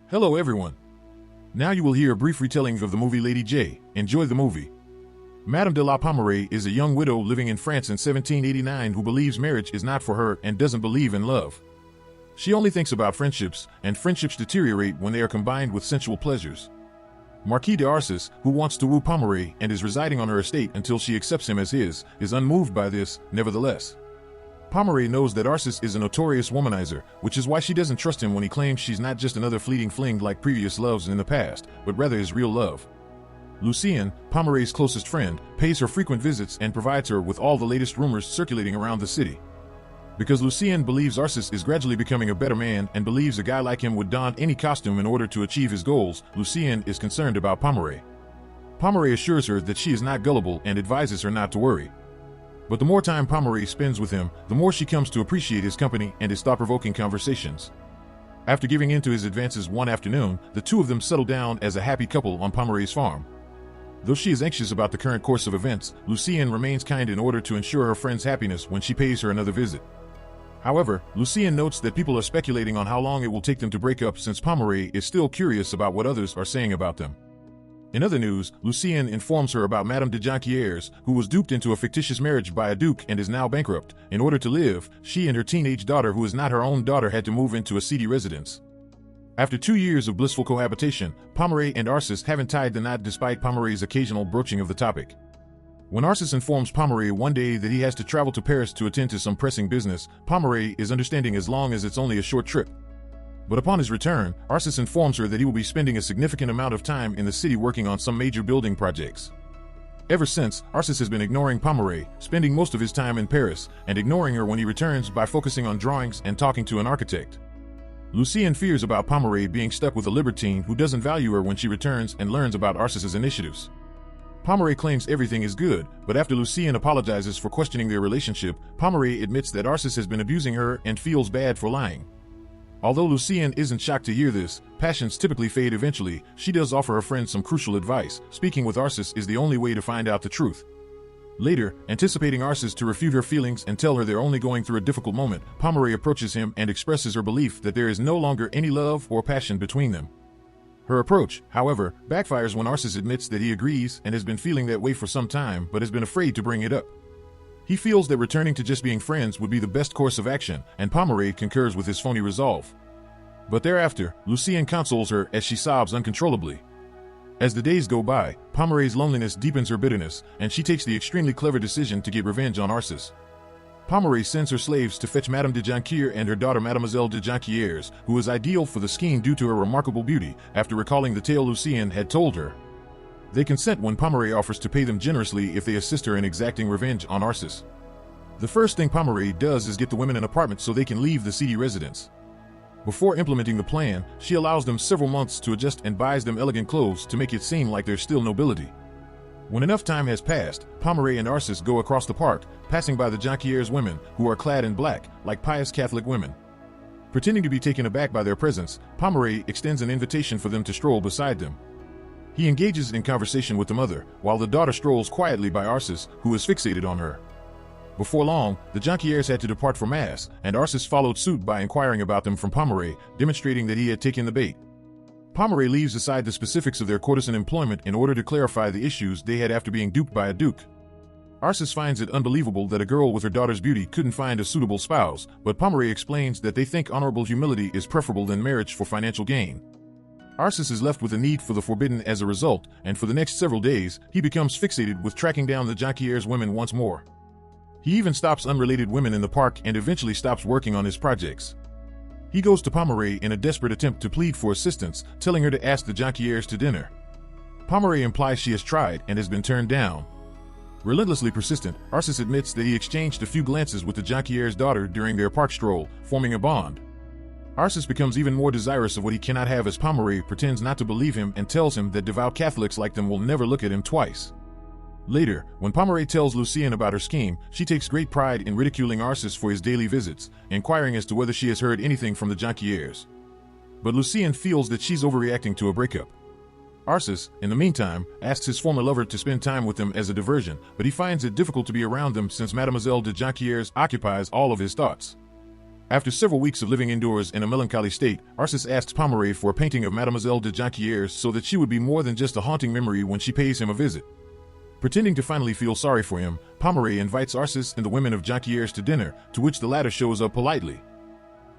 Hello everyone. Now you will hear a brief retelling of the movie Lady J. Enjoy the movie. Madame de la Pommeraye is a young widow living in France in 1789 who believes marriage is not for her and doesn't believe in love. She only thinks about friendships, and friendships deteriorate when they are combined with sensual pleasures. Marquis d'Arcis, who wants to woo Pommeraye and is residing on her estate until she accepts him as his, is unmoved by this, nevertheless. Pommeraye knows that Arcis is a notorious womanizer, which is why she doesn't trust him when he claims she's not just another fleeting fling like previous loves in the past, but rather his real love. Lucien, Pommeraye's closest friend, pays her frequent visits and provides her with all the latest rumors circulating around the city. Because Lucien believes Arcis is gradually becoming a better man and believes a guy like him would don any costume in order to achieve his goals, Lucien is concerned about Pommeraye. Pommeraye assures her that she is not gullible and advises her not to worry. But the more time Pommeraye spends with him, the more she comes to appreciate his company and his thought-provoking conversations. After giving in to his advances one afternoon, the two of them settle down as a happy couple on Pommeraye's farm. Though she is anxious about the current course of events, Lucien remains kind in order to ensure her friend's happiness when she pays her another visit. However, Lucien notes that people are speculating on how long it will take them to break up since Pommeraye is still curious about what others are saying about them. In other news, Lucien informs her about Madame de Jonquières, who was duped into a fictitious marriage by a duke and is now bankrupt. In order to live, she and her teenage daughter, who is not her own daughter, had to move into a seedy residence. After 2 years of blissful cohabitation, Pommeraye and Arcis haven't tied the knot despite Pommeraye's occasional broaching of the topic. When Arcis informs Pommeraye one day that he has to travel to Paris to attend to some pressing business, Pommeraye is understanding as long as it's only a short trip. But upon his return, Arcis informs her that he will be spending a significant amount of time in the city working on some major building projects. Ever since, Arcis has been ignoring Pommeraye, spending most of his time in Paris, and ignoring her when he returns by focusing on drawings and talking to an architect. Lucien fears about Pommeraye being stuck with a libertine who doesn't value her when she returns and learns about Arcis's initiatives. Pommeraye claims everything is good, but after Lucien apologizes for questioning their relationship, Pommeraye admits that Arcis has been abusing her and feels bad for lying. Although Lucien isn't shocked to hear this, passions typically fade eventually. She does offer her friend some crucial advice. Speaking with Arcis is the only way to find out the truth. Later, anticipating Arcis to refute her feelings and tell her they're only going through a difficult moment, Pommeraye approaches him and expresses her belief that there is no longer any love or passion between them. Her approach, however, backfires when Arcis admits that he agrees and has been feeling that way for some time but has been afraid to bring it up. He feels that returning to just being friends would be the best course of action, and Pommeraye concurs with his phony resolve. But thereafter, Lucien consoles her as she sobs uncontrollably. As the days go by, Pommeraye's loneliness deepens her bitterness, and she takes the extremely clever decision to get revenge on Arcis. Pommeraye sends her slaves to fetch Madame de Jonquières and her daughter Mademoiselle de Jonquières, who is ideal for the scheme due to her remarkable beauty, after recalling the tale Lucien had told her. They consent when Pommeraye offers to pay them generously if they assist her in exacting revenge on Arcis. The first thing Pommeraye does is get the women an apartment so they can leave the seedy residence. Before implementing the plan, she allows them several months to adjust and buys them elegant clothes to make it seem like they're still nobility. When enough time has passed, Pommeraye and Arcis go across the park, passing by the Jonquières women, who are clad in black, like pious Catholic women. Pretending to be taken aback by their presence, Pommeraye extends an invitation for them to stroll beside them. He engages in conversation with the mother, while the daughter strolls quietly by Arcis, who is fixated on her. Before long, the Jonquières had to depart for Mass, and Arcis followed suit by inquiring about them from Pommeraye, demonstrating that he had taken the bait. Pommeraye leaves aside the specifics of their courtesan employment in order to clarify the issues they had after being duped by a duke. Arcis finds it unbelievable that a girl with her daughter's beauty couldn't find a suitable spouse, but Pommeraye explains that they think honorable humility is preferable than marriage for financial gain. Arcis is left with a need for the forbidden as a result, and for the next several days, he becomes fixated with tracking down the Jonquières women once more. He even stops unrelated women in the park and eventually stops working on his projects. He goes to Pommeraye in a desperate attempt to plead for assistance, telling her to ask the Jonquières to dinner. Pommeraye implies she has tried and has been turned down. Relentlessly persistent, Arcis admits that he exchanged a few glances with the Jonquières' daughter during their park stroll, forming a bond. Arcis becomes even more desirous of what he cannot have as Pommeraye pretends not to believe him and tells him that devout Catholics like them will never look at him twice. Later, when Pommeraye tells Lucien about her scheme, she takes great pride in ridiculing Arcis for his daily visits, inquiring as to whether she has heard anything from the Jonquières. But Lucien feels that she's overreacting to a breakup. Arcis, in the meantime, asks his former lover to spend time with them as a diversion, but he finds it difficult to be around them since Mademoiselle de Jonquières occupies all of his thoughts. After several weeks of living indoors in a melancholy state, Arcis asks Pomeray for a painting of Mademoiselle de Jonquières so that she would be more than just a haunting memory when she pays him a visit. Pretending to finally feel sorry for him, Pomeray invites Arcis and the women of Jonquières to dinner, to which the latter shows up politely.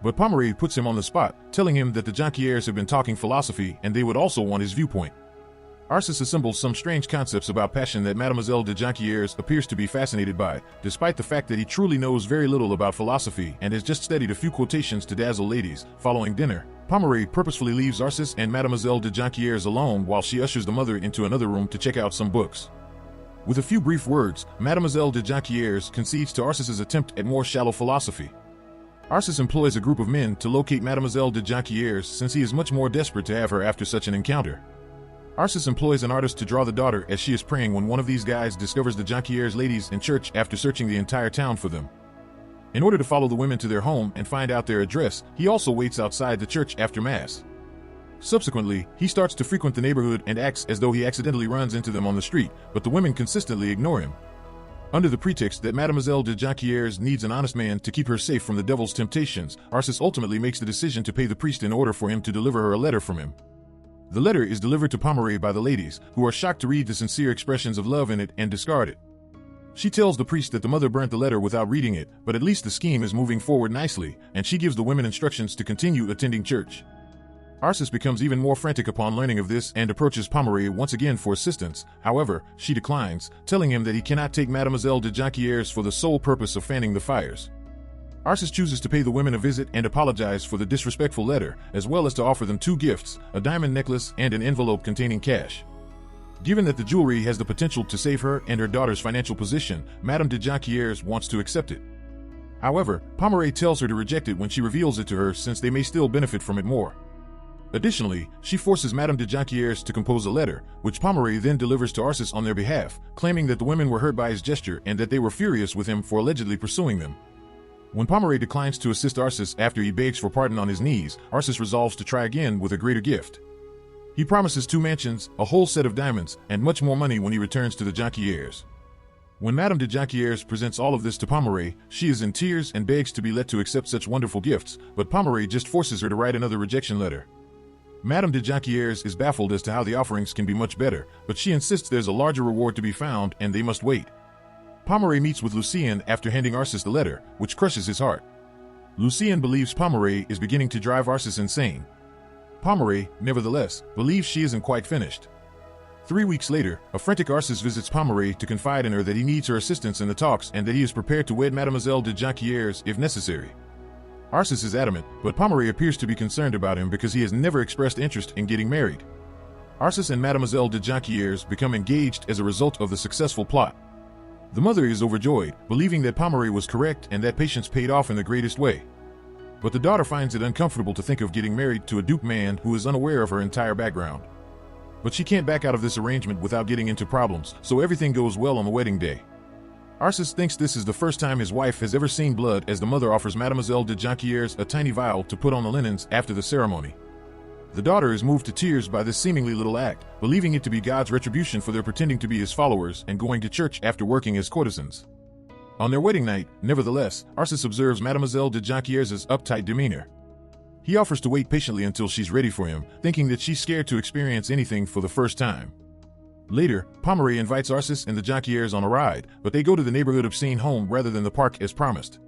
But Pomeray puts him on the spot, telling him that the Jonquières have been talking philosophy and they would also want his viewpoint. Arcis assembles some strange concepts about passion that Mademoiselle de Jonquières appears to be fascinated by, despite the fact that he truly knows very little about philosophy and has just studied a few quotations to dazzle ladies. Following dinner, Pomeray purposefully leaves Arcis and Mademoiselle de Jonquières alone while she ushers the mother into another room to check out some books. With a few brief words, Mademoiselle de Jonquières concedes to Arcis's attempt at more shallow philosophy. Arcis employs a group of men to locate Mademoiselle de Jonquières since he is much more desperate to have her after such an encounter. Arcis employs an artist to draw the daughter as she is praying when one of these guys discovers the Jonquières ladies in church after searching the entire town for them. In order to follow the women to their home and find out their address, he also waits outside the church after mass. Subsequently, he starts to frequent the neighborhood and acts as though he accidentally runs into them on the street, but the women consistently ignore him. Under the pretext that Mademoiselle de Jonquières needs an honest man to keep her safe from the devil's temptations, Arcis ultimately makes the decision to pay the priest in order for him to deliver her a letter from him. The letter is delivered to Pomeray by the ladies, who are shocked to read the sincere expressions of love in it and discard it. She tells the priest that the mother burnt the letter without reading it, but at least the scheme is moving forward nicely, and she gives the women instructions to continue attending church. Arcis becomes even more frantic upon learning of this and approaches Pomeray once again for assistance. However, she declines, telling him that he cannot take Mademoiselle de Jonquières for the sole purpose of fanning the fires. Arcis chooses to pay the women a visit and apologize for the disrespectful letter, as well as to offer them two gifts, a diamond necklace and an envelope containing cash. Given that the jewelry has the potential to save her and her daughter's financial position, Madame de Jonquières wants to accept it. However, Pomeray tells her to reject it when she reveals it to her since they may still benefit from it more. Additionally, she forces Madame de Jonquières to compose a letter, which Pomeray then delivers to Arcis on their behalf, claiming that the women were hurt by his gesture and that they were furious with him for allegedly pursuing them. When Pomeray declines to assist Arcis after he begs for pardon on his knees, Arcis resolves to try again with a greater gift. He promises 2 mansions, a whole set of diamonds, and much more money when he returns to the Jonquières. When Madame de Jonquières presents all of this to Pomeray, she is in tears and begs to be let to accept such wonderful gifts, but Pomeray just forces her to write another rejection letter. Madame de Jonquières is baffled as to how the offerings can be much better, but she insists there's a larger reward to be found and they must wait. Pomeray meets with Lucien after handing Arcis the letter, which crushes his heart. Lucien believes Pomeray is beginning to drive Arcis insane. Pomeray, nevertheless, believes she isn't quite finished. 3 weeks later, a frantic Arcis visits Pomeray to confide in her that he needs her assistance in the talks and that he is prepared to wed Mademoiselle de Jonquières if necessary. Arcis is adamant, but Pomeray appears to be concerned about him because he has never expressed interest in getting married. Arcis and Mademoiselle de Jonquières become engaged as a result of the successful plot. The mother is overjoyed, believing that Pomeray was correct and that patience paid off in the greatest way. But the daughter finds it uncomfortable to think of getting married to a duped man who is unaware of her entire background. But she can't back out of this arrangement without getting into problems, so everything goes well on the wedding day. Arcis thinks this is the first time his wife has ever seen blood as the mother offers Mademoiselle de Jonquières a tiny vial to put on the linens after the ceremony. The daughter is moved to tears by this seemingly little act, believing it to be God's retribution for their pretending to be his followers and going to church after working as courtesans. On their wedding night, nevertheless, Arcis observes Mademoiselle de Jonquières' uptight demeanor. He offers to wait patiently until she's ready for him, thinking that she's scared to experience anything for the first time. Later, Pomeray invites Arcis and the Jonquières on a ride, but they go to the neighborhood obscene home rather than the park as promised.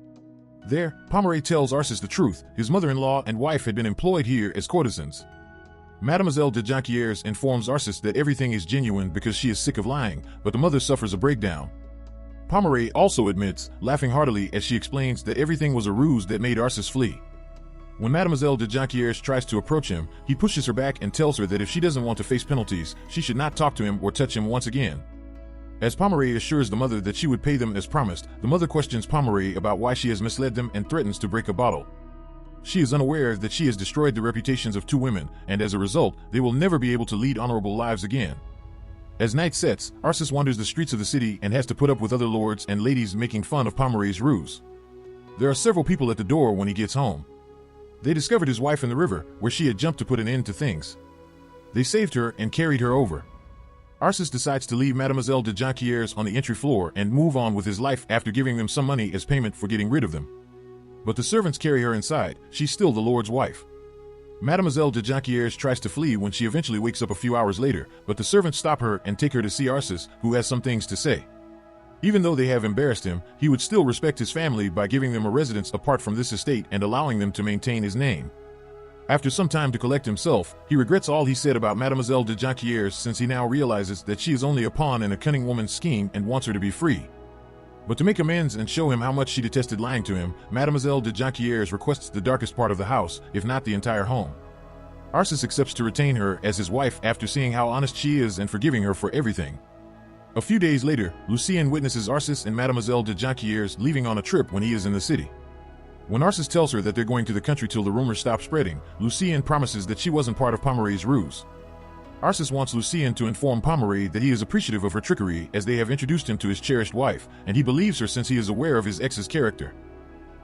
There, Pomeray tells Arcis the truth. His mother-in-law and wife had been employed here as courtesans. Mademoiselle de Jonquières informs Arcis that everything is genuine because she is sick of lying, but the mother suffers a breakdown. Pomeray also admits, laughing heartily as she explains that everything was a ruse that made Arcis flee. When Mademoiselle de Jonquières tries to approach him, he pushes her back and tells her that if she doesn't want to face penalties, she should not talk to him or touch him once again. As Pomeray assures the mother that she would pay them as promised, the mother questions Pomeray about why she has misled them and threatens to break a bottle. She is unaware that she has destroyed the reputations of 2 women, and as a result, they will never be able to lead honorable lives again. As night sets, Arcis wanders the streets of the city and has to put up with other lords and ladies making fun of Pomeray's ruse. There are several people at the door when he gets home. They discovered his wife in the river, where she had jumped to put an end to things. They saved her and carried her over. Arcis decides to leave Mademoiselle de Jonquières on the entry floor and move on with his life after giving them some money as payment for getting rid of them. But the servants carry her inside. She's still the Lord's wife. Mademoiselle de Jonquières tries to flee when she eventually wakes up a few hours later, but the servants stop her and take her to see Arcis, who has some things to say. Even though they have embarrassed him, he would still respect his family by giving them a residence apart from this estate and allowing them to maintain his name. After some time to collect himself, he regrets all he said about Mademoiselle de Jonquières, since he now realizes that she is only a pawn in a cunning woman's scheme and wants her to be free. But to make amends and show him how much she detested lying to him, Mademoiselle de Jonquières requests the darkest part of the house, if not the entire home. Arcis accepts to retain her as his wife after seeing how honest she is and forgiving her for everything. A few days later, Lucien witnesses Arcis and Mademoiselle de Jonquières leaving on a trip when he is in the city. When Arcis tells her that they're going to the country till the rumors stop spreading, Lucien promises that she wasn't part of Pomeret's ruse. Arcis wants Lucien to inform Pomeret that he is appreciative of her trickery, as they have introduced him to his cherished wife, and he believes her since he is aware of his ex's character.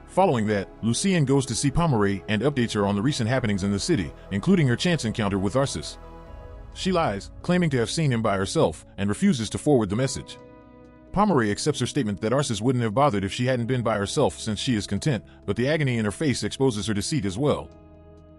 Following that, Lucien goes to see Pomeret and updates her on the recent happenings in the city, including her chance encounter with Arcis. She lies, claiming to have seen him by herself, and refuses to forward the message. Pomeret accepts her statement that Arcis wouldn't have bothered if she hadn't been by herself, since she is content, but the agony in her face exposes her deceit as well.